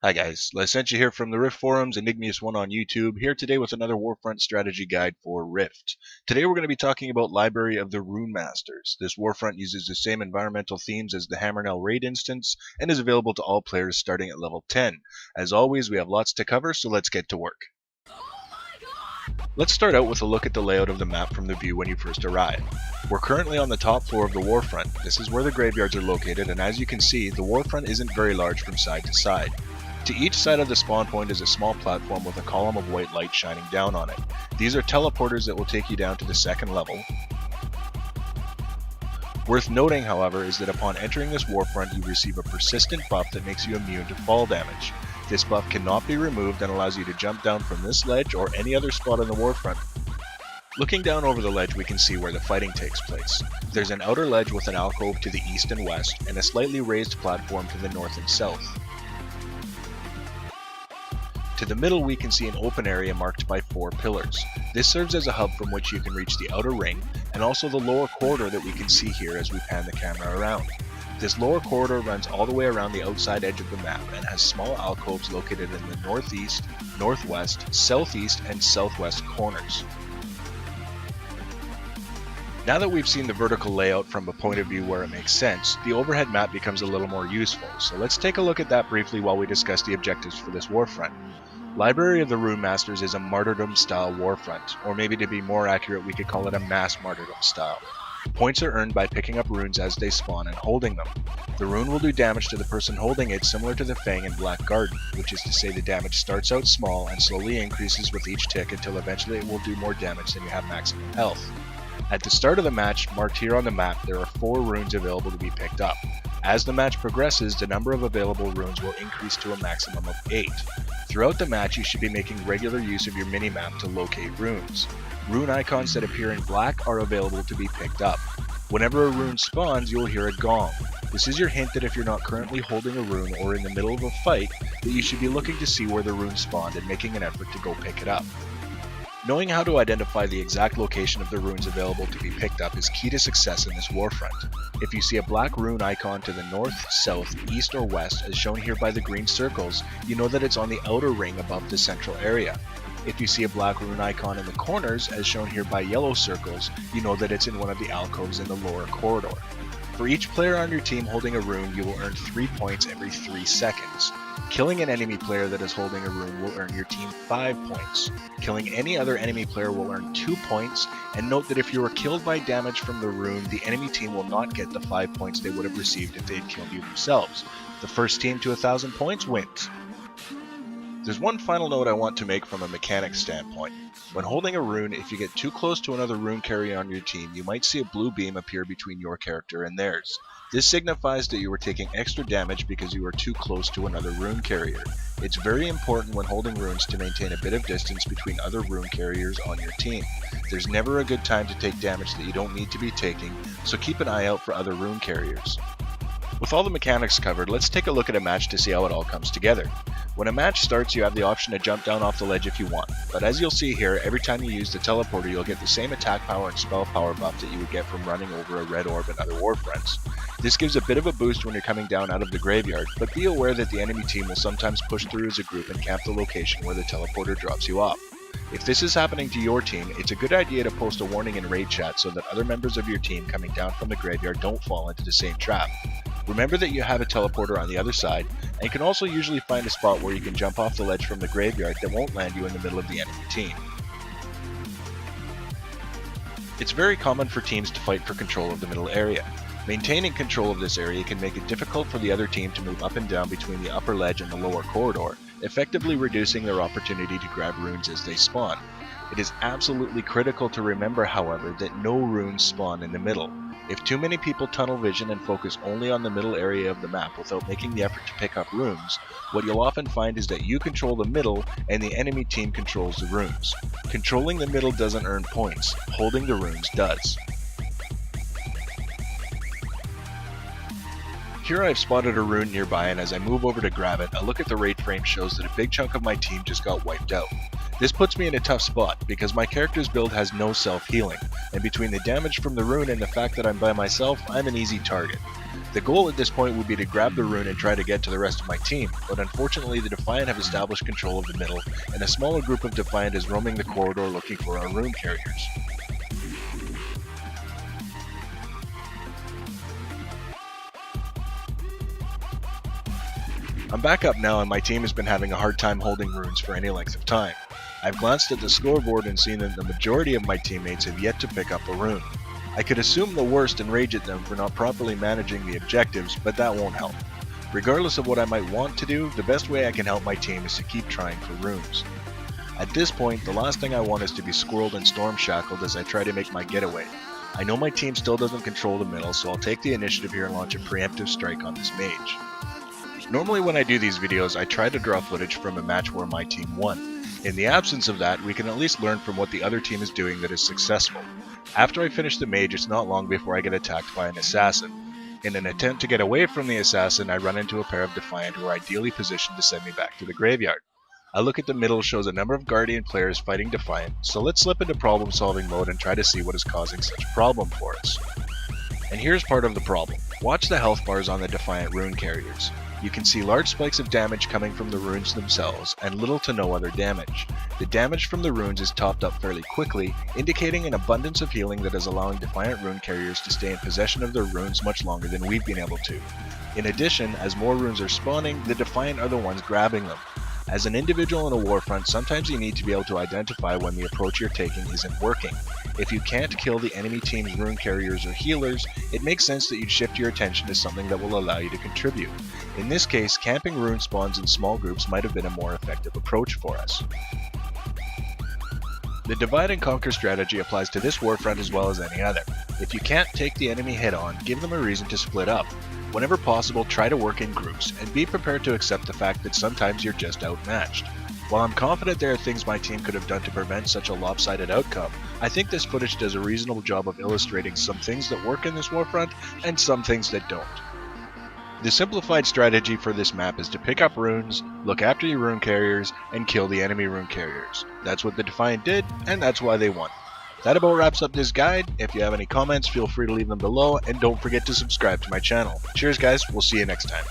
Hi guys, Licentiate here from the Rift forums, Enigmius1 on YouTube, here today with another Warfront strategy guide for Rift. Today we're going to be talking about Library of the Runemasters. This Warfront uses the same environmental themes as the Hammernell raid instance, and is available to all players starting at level 10. As always, we have lots to cover, so let's get to work. Let's start out with a look at the layout of the map from the view when you first arrive. We're currently on the top floor of the Warfront. This is where the graveyards are located, and as you can see, the Warfront isn't very large from side to side. To each side of the spawn point is a small platform with a column of white light shining down on it. These are teleporters that will take you down to the second level. Worth noting, however, is that upon entering this Warfront you receive a persistent buff that makes you immune to fall damage. This buff cannot be removed and allows you to jump down from this ledge or any other spot on the Warfront. Looking down over the ledge we can see where the fighting takes place. There's an outer ledge with an alcove to the east and west, and a slightly raised platform to the north and south. To the middle we can see an open area marked by 4 pillars. This serves as a hub from which you can reach the outer ring, and also the lower corridor that we can see here as we pan the camera around. This lower corridor runs all the way around the outside edge of the map and has small alcoves located in the northeast, northwest, southeast, and southwest corners. Now that we've seen the vertical layout from a point of view where it makes sense, the overhead map becomes a little more useful, so let's take a look at that briefly while we discuss the objectives for this Warfront. Library of the Runemasters is a martyrdom-style Warfront, or maybe to be more accurate we could call it a mass martyrdom style. Points are earned by picking up runes as they spawn and holding them. The rune will do damage to the person holding it similar to the Fang in Black Garden, which is to say the damage starts out small and slowly increases with each tick until eventually it will do more damage than you have maximum health. At the start of the match, marked here on the map, there are 4 runes available to be picked up. As the match progresses, the number of available runes will increase to a maximum of 8. Throughout the match, you should be making regular use of your minimap to locate runes. Rune icons that appear in black are available to be picked up. Whenever a rune spawns, you will hear a gong. This is your hint that if you're not currently holding a rune or in the middle of a fight, that you should be looking to see where the rune spawned and making an effort to go pick it up. Knowing how to identify the exact location of the runes available to be picked up is key to success in this Warfront. If you see a black rune icon to the north, south, east, or west as shown here by the green circles, you know that it's on the outer ring above the central area. If you see a black rune icon in the corners as shown here by yellow circles, you know that it's in one of the alcoves in the lower corridor. For each player on your team holding a rune, you will earn 3 points every 3 seconds. Killing an enemy player that is holding a rune will earn your team 5 points. Killing any other enemy player will earn 2 points, and note that if you are killed by damage from the rune, the enemy team will not get the 5 points they would have received if they had killed you themselves. The first team to 1,000 points wins. There's one final note I want to make from a mechanics standpoint. When holding a rune, if you get too close to another rune carrier on your team, you might see a blue beam appear between your character and theirs. This signifies that you are taking extra damage because you are too close to another rune carrier. It's very important when holding runes to maintain a bit of distance between other rune carriers on your team. There's never a good time to take damage that you don't need to be taking, so keep an eye out for other rune carriers. With all the mechanics covered, let's take a look at a match to see how it all comes together. When a match starts, you have the option to jump down off the ledge if you want, but as you'll see here, every time you use the teleporter you'll get the same attack power and spell power buff that you would get from running over a red orb in other Warfronts. This gives a bit of a boost when you're coming down out of the graveyard, but be aware that the enemy team will sometimes push through as a group and camp the location where the teleporter drops you off. If this is happening to your team, it's a good idea to post a warning in raid chat so that other members of your team coming down from the graveyard don't fall into the same trap. Remember that you have a teleporter on the other side, and you can also usually find a spot where you can jump off the ledge from the graveyard that won't land you in the middle of the enemy team. It's very common for teams to fight for control of the middle area. Maintaining control of this area can make it difficult for the other team to move up and down between the upper ledge and the lower corridor, effectively reducing their opportunity to grab runes as they spawn. It is absolutely critical to remember, however, that no runes spawn in the middle. If too many people tunnel vision and focus only on the middle area of the map without making the effort to pick up runes, what you'll often find is that you control the middle and the enemy team controls the runes. Controlling the middle doesn't earn points, holding the runes does. Here I've spotted a rune nearby, and as I move over to grab it, a look at the raid frame shows that a big chunk of my team just got wiped out. This puts me in a tough spot because my character's build has no self-healing, and between the damage from the rune and the fact that I'm by myself, I'm an easy target. The goal at this point would be to grab the rune and try to get to the rest of my team, but unfortunately the Defiant have established control of the middle, and a smaller group of Defiant is roaming the corridor looking for our rune carriers. I'm back up now and my team has been having a hard time holding runes for any length of time. I've glanced at the scoreboard and seen that the majority of my teammates have yet to pick up a rune. I could assume the worst and rage at them for not properly managing the objectives, but that won't help. Regardless of what I might want to do, the best way I can help my team is to keep trying for runes. At this point, the last thing I want is to be squirreled and storm shackled as I try to make my getaway. I know my team still doesn't control the middle, so I'll take the initiative here and launch a preemptive strike on this mage. Normally when I do these videos, I try to draw footage from a match where my team won. In the absence of that, we can at least learn from what the other team is doing that is successful. After I finish the mage, it's not long before I get attacked by an assassin. In an attempt to get away from the assassin, I run into a pair of Defiant who are ideally positioned to send me back to the graveyard. A look at the middle shows a number of Guardian players fighting Defiant, so let's slip into problem solving mode and try to see what is causing such a problem for us. And here's part of the problem. Watch the health bars on the Defiant rune carriers. You can see large spikes of damage coming from the runes themselves, and little to no other damage. The damage from the runes is topped up fairly quickly, indicating an abundance of healing that is allowing Defiant rune carriers to stay in possession of their runes much longer than we've been able to. In addition, as more runes are spawning, the Defiant are the ones grabbing them. As an individual in a Warfront, sometimes you need to be able to identify when the approach you're taking isn't working. If you can't kill the enemy team's rune carriers or healers, it makes sense that you'd shift your attention to something that will allow you to contribute. In this case, camping rune spawns in small groups might have been a more effective approach for us. The divide and conquer strategy applies to this Warfront as well as any other. If you can't take the enemy head on, give them a reason to split up. Whenever possible, try to work in groups, and be prepared to accept the fact that sometimes you're just outmatched. While I'm confident there are things my team could have done to prevent such a lopsided outcome, I think this footage does a reasonable job of illustrating some things that work in this Warfront, and some things that don't. The simplified strategy for this map is to pick up runes, look after your rune carriers, and kill the enemy rune carriers. That's what the Defiant did, and that's why they won. That about wraps up this guide. If you have any comments, feel free to leave them below, and don't forget to subscribe to my channel. Cheers guys, we'll see you next time.